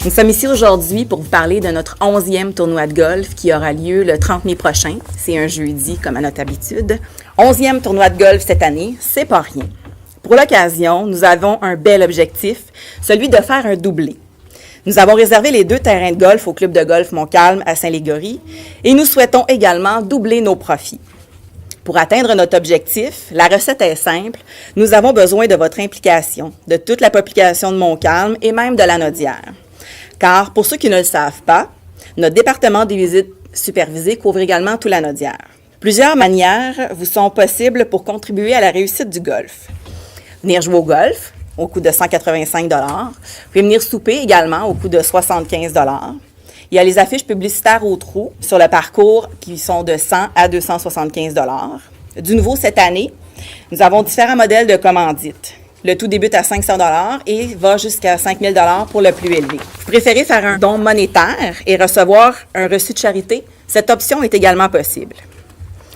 Nous sommes ici aujourd'hui pour vous parler de notre 11e tournoi de golf qui aura lieu le 30 mai prochain. C'est un jeudi, comme à notre habitude. 11e tournoi de golf cette année, c'est pas rien. Pour l'occasion, nous avons un bel objectif, celui de faire un doublé. Nous avons réservé les 2 terrains de golf au club de golf Montcalm à Saint-Légory et nous souhaitons également doubler nos profits. Pour atteindre notre objectif, la recette est simple. Nous avons besoin de votre implication, de toute la population de Montcalm et même de la Naudière. Car, pour ceux qui ne le savent pas, notre département des visites supervisées couvre également toute la Naudière. Plusieurs manières vous sont possibles pour contribuer à la réussite du golf. Venir jouer au golf, au coût de 185 $. Vous pouvez venir souper également, au coût de 75 $. Il y a les affiches publicitaires au trou sur le parcours qui sont de 100 à 275 $. Du nouveau, cette année, nous avons différents modèles de commandites. Le tout débute à 500 $ et va jusqu'à 5 000 $ pour le plus élevé. Vous préférez faire un don monétaire et recevoir un reçu de charité? Cette option est également possible.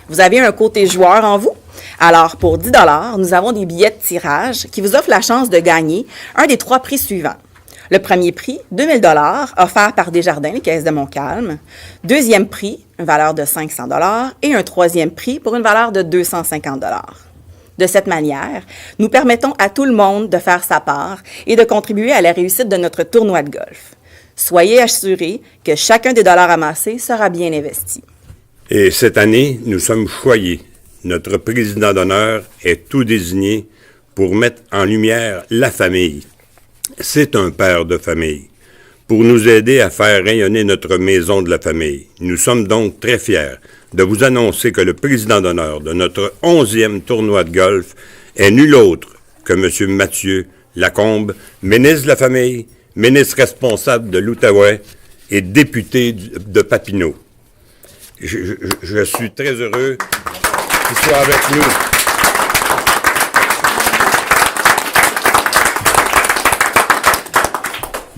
Vous avez un côté joueur en vous? Alors, pour 10 $, nous avons des billets de tirage qui vous offrent la chance de gagner un des 3 prix suivants. Le premier prix, 2 000 $ offert par Desjardins, les caisses de Montcalm. Deuxième prix, une valeur de 500 $ et un troisième prix pour une valeur de 250 $. De cette manière, nous permettons à tout le monde de faire sa part et de contribuer à la réussite de notre tournoi de golf. Soyez assurés que chacun des dollars amassés sera bien investi. Et cette année, nous sommes choyés. Notre président d'honneur est tout désigné pour mettre en lumière la famille. C'est un père de famille, pour nous aider à faire rayonner notre maison de la famille. Nous sommes donc très fiers de vous annoncer que le président d'honneur de notre 11e tournoi de golf est nul autre que M. Mathieu Lacombe, ministre de la Famille, ministre responsable de l'Outaouais et député de Papineau. Je suis très heureux qu'il soit avec nous.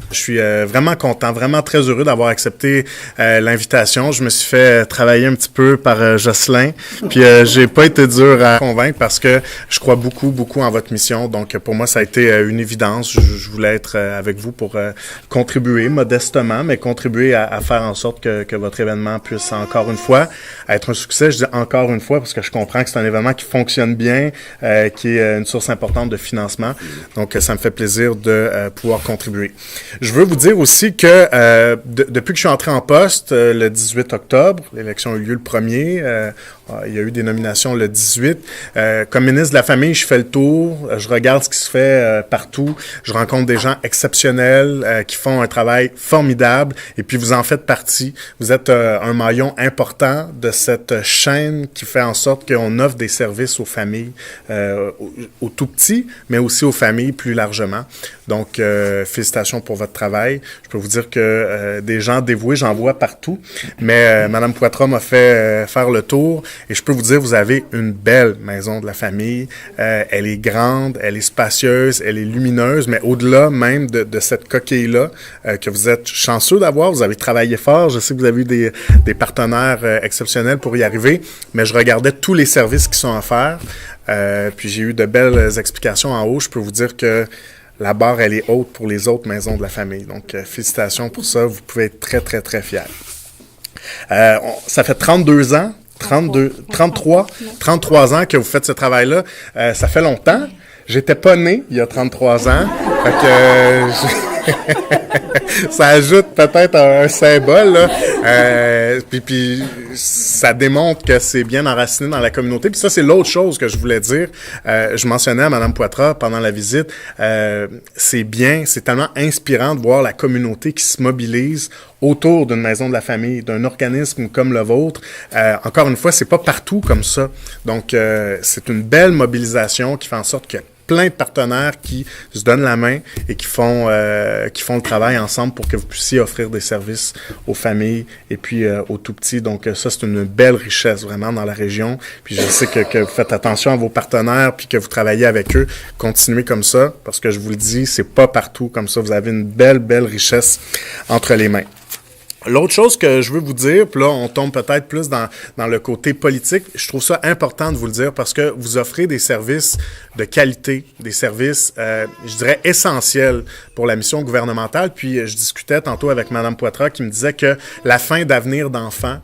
Je suis vraiment content, vraiment très heureux d'avoir accepté l'invitation. Je me suis fait travailler un petit peu par Jocelyn, puis j'ai pas été dur à convaincre parce que je crois beaucoup en votre mission. Donc pour moi, ça a été une évidence. Je voulais être avec vous pour contribuer modestement, mais contribuer à faire en sorte que votre événement puisse encore une fois être un succès. Je dis encore une fois parce que je comprends que c'est un événement qui fonctionne bien, qui est une source importante de financement. Donc ça me fait plaisir de pouvoir contribuer. Je veux vous dire aussi que depuis que je suis entré en poste le 18 octobre, l'élection a eu lieu le 1er, il y a eu des nominations le 18. Comme ministre de la Famille, je fais le tour, je regarde ce qui se fait partout, je rencontre des gens exceptionnels qui font un travail formidable et puis vous en faites partie. Vous êtes un maillon important de cette chaîne qui fait en sorte qu'on offre des services aux familles, aux tout-petits, mais aussi aux familles plus largement. Donc, félicitations pour votre travail. Je peux vous dire que des gens dévoués, j'en vois partout, mais Mme Poitras m'a fait faire le tour et je peux vous dire, vous avez une belle maison de la famille. Elle est grande, elle est spacieuse, elle est lumineuse, mais au-delà même de cette coquille-là que vous êtes chanceux d'avoir, vous avez travaillé fort. Je sais que vous avez eu des partenaires exceptionnels pour y arriver, mais je regardais tous les services qui sont offerts, puis j'ai eu de belles explications en haut. Je peux vous dire que la barre, elle est haute pour les autres maisons de la famille. Donc, félicitations pour ça. Vous pouvez être très, très, très fiers. Ça fait 32 ans, 33 ans que vous faites ce travail-là. Ça fait longtemps. J'étais pas né il y a 33 ans. Fait que, ça ajoute peut-être un symbole, là. Puis ça démontre que c'est bien enraciné dans la communauté. Puis ça, c'est l'autre chose que je voulais dire. Je mentionnais à Mme Poitras pendant la visite, c'est tellement inspirant de voir la communauté qui se mobilise autour d'une maison de la famille, d'un organisme comme le vôtre. Encore une fois, c'est pas partout comme ça. Donc, c'est une belle mobilisation qui fait en sorte que plein de partenaires qui se donnent la main et qui font le travail ensemble pour que vous puissiez offrir des services aux familles et puis aux tout-petits. Donc ça, c'est une belle richesse vraiment dans la région. Puis je sais que vous faites attention à vos partenaires puis que vous travaillez avec eux. Continuez comme ça parce que je vous le dis, c'est pas partout comme ça. Vous avez une belle richesse entre les mains. L'autre chose que je veux vous dire, puis là, on tombe peut-être plus dans le côté politique, je trouve ça important de vous le dire parce que vous offrez des services de qualité, des services, je dirais, essentiels pour la mission gouvernementale. Puis, je discutais tantôt avec Mme Poitras qui me disait que la fin d'avenir d'enfants,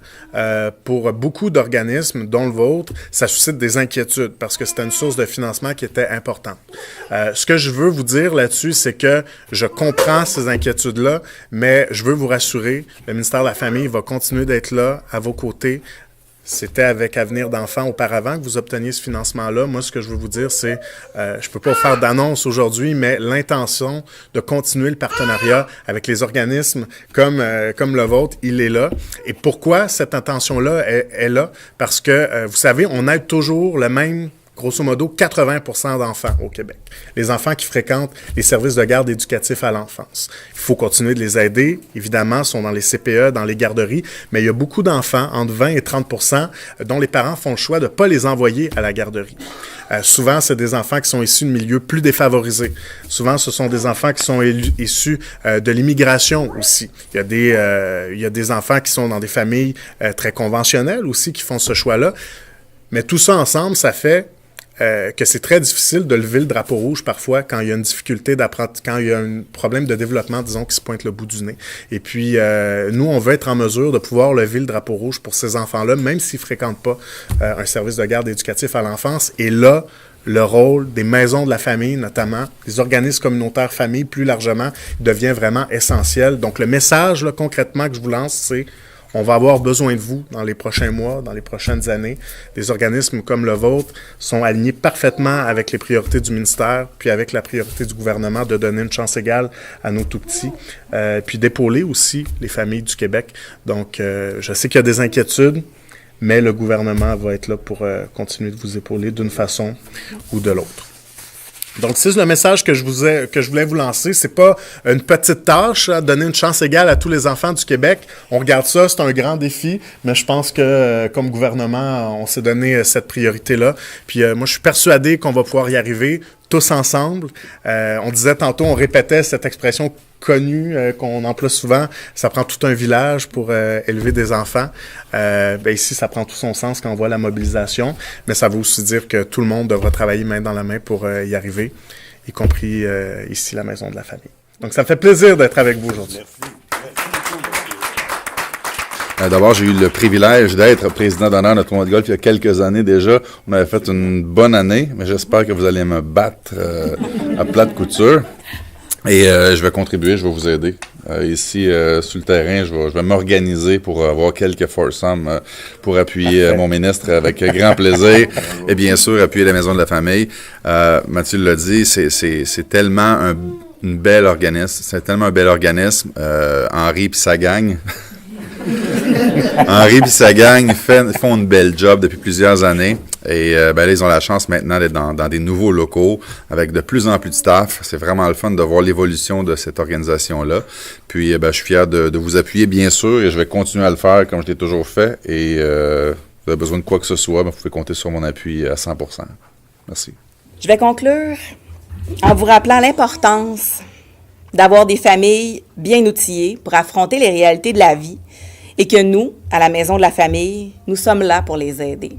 pour beaucoup d'organismes, dont le vôtre, ça suscite des inquiétudes parce que c'était une source de financement qui était importante. Ce que je veux vous dire là-dessus, c'est que je comprends ces inquiétudes-là, mais je veux vous rassurer, le ministère de la Famille va continuer d'être là, à vos côtés. C'était avec Avenir d'enfants auparavant que vous obteniez ce financement-là. Moi, ce que je veux vous dire, c'est, je peux pas vous faire d'annonce aujourd'hui, mais l'intention de continuer le partenariat avec les organismes comme le vôtre, il est là. Et pourquoi cette intention-là est là? Parce que, vous savez, on aide toujours le même, grosso modo, 80% d'enfants au Québec. Les enfants qui fréquentent les services de garde éducatifs à l'enfance. Il faut continuer de les aider. Évidemment, ils sont dans les CPE, dans les garderies, mais il y a beaucoup d'enfants, entre 20 et 30%, dont les parents font le choix de ne pas les envoyer à la garderie. Souvent, c'est des enfants qui sont issus de milieux plus défavorisés. Souvent, ce sont des enfants qui sont issus de l'immigration aussi. Il y a des enfants qui sont dans des familles très conventionnelles aussi qui font ce choix-là. Mais tout ça ensemble, ça fait que c'est très difficile de lever le drapeau rouge parfois quand il y a une difficulté quand il y a un problème de développement, disons, qui se pointe le bout du nez. Et puis, nous, on veut être en mesure de pouvoir lever le drapeau rouge pour ces enfants-là, même s'ils ne fréquentent pas un service de garde éducatif à l'enfance. Et là, le rôle des maisons de la famille, notamment, des organismes communautaires familles, plus largement, devient vraiment essentiel. Donc, le message, là, concrètement, que je vous lance, c'est: on va avoir besoin de vous dans les prochains mois, dans les prochaines années. Des organismes comme le vôtre sont alignés parfaitement avec les priorités du ministère, puis avec la priorité du gouvernement de donner une chance égale à nos tout-petits, puis d'épauler aussi les familles du Québec. Donc, je sais qu'il y a des inquiétudes, mais le gouvernement va être là pour continuer de vous épauler d'une façon ou de l'autre. Donc, c'est le message que je voulais vous lancer. C'est pas une petite tâche, donner une chance égale à tous les enfants du Québec. On regarde ça, c'est un grand défi, mais je pense que, comme gouvernement, on s'est donné cette priorité-là. Puis, moi, je suis persuadé qu'on va pouvoir y arriver tous ensemble. On disait tantôt, on répétait cette expression connue qu'on emploie souvent, ça prend tout un village pour élever des enfants. Ici, ça prend tout son sens quand on voit la mobilisation, mais ça veut aussi dire que tout le monde devra travailler main dans la main pour y arriver, y compris ici, la Maison de la Famille. Donc, ça me fait plaisir d'être avec vous aujourd'hui. D'abord, j'ai eu le privilège d'être président d'honneur de tournoi de golf il y a quelques années déjà. On avait fait une bonne année, mais j'espère que vous allez me battre à plate couture. Et je vais contribuer, je vais vous aider. Ici, sur le terrain, je vais m'organiser pour avoir quelques foursomes pour appuyer mon ministre avec grand plaisir. Et bien sûr, appuyer la Maison de la Famille. Mathieu l'a dit, c'est tellement un bel organisme. C'est tellement un bel organisme. Henri puis sa gang... Henri et sa gang font une belle job depuis plusieurs années. Et là, ils ont la chance maintenant d'être dans des nouveaux locaux avec de plus en plus de staff. C'est vraiment le fun de voir l'évolution de cette organisation-là. Puis, je suis fier de vous appuyer, bien sûr, et je vais continuer à le faire comme je l'ai toujours fait. Et vous avez besoin de quoi que ce soit, vous pouvez compter sur mon appui à 100%. Merci. Je vais conclure en vous rappelant l'importance d'avoir des familles bien outillées pour affronter les réalités de la vie et que nous, à la Maison de la Famille, nous sommes là pour les aider.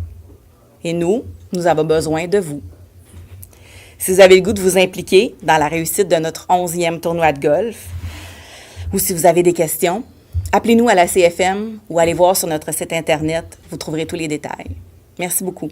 Et nous avons besoin de vous. Si vous avez le goût de vous impliquer dans la réussite de notre 11e tournoi de golf, ou si vous avez des questions, appelez-nous à la CFM ou allez voir sur notre site Internet, vous trouverez tous les détails. Merci beaucoup.